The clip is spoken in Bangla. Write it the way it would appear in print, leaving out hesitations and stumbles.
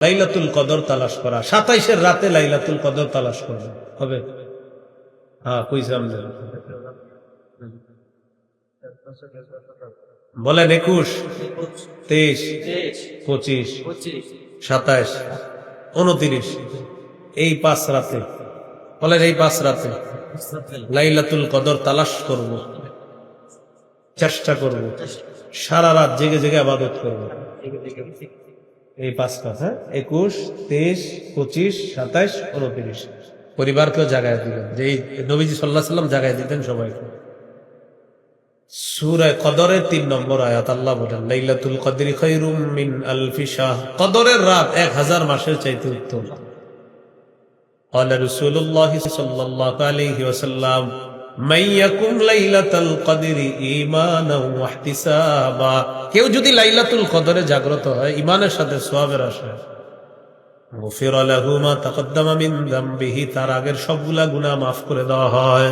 লাইলাতুল কদর তালাশ করা, 27-এর রাতে লাইলাতুল কদর তালাশ করবে হবে। হ্যাঁ কইসাম বলেন 21, 23, 25, 27, 29 এই 5 রাতে, বলেন এই 5 রাতে লাইলাতুল কদর তালাশ করব, চেষ্টা করব, সারা রাত জেগে জেগে ইবাদত করব। এই 5টা, হ্যাঁ 21, 23, 25, 27, 29 পরিবারকেও জাগায় দিবেন, যে নবীজি সাল্লাল্লাহু আলাইহি সাল্লাম জাগায় দিতেন সবাইকে। সূরা কদরের 3 নম্বর আয়াত আল্লাহ বলেন লাইলাতুল কদরি খায়রুম মিন আলফি শাহ, কদরের রাত 1000 মাসের চাইতে উত্তম। قال رسول الله صلى الله عليه وسلم من يقم ليلة القدر إيمانا واحتسابا, কেউ যদি লাইলাতুল কদরে জাগ্রত হয় ঈমানের সাথে সওয়াবের আশায়, গুফির লাহু মা তাকদ্দামা মিন যামবিহি, তার আগের সবগুলা গুনাহ মাফ করে দেওয়া হয়।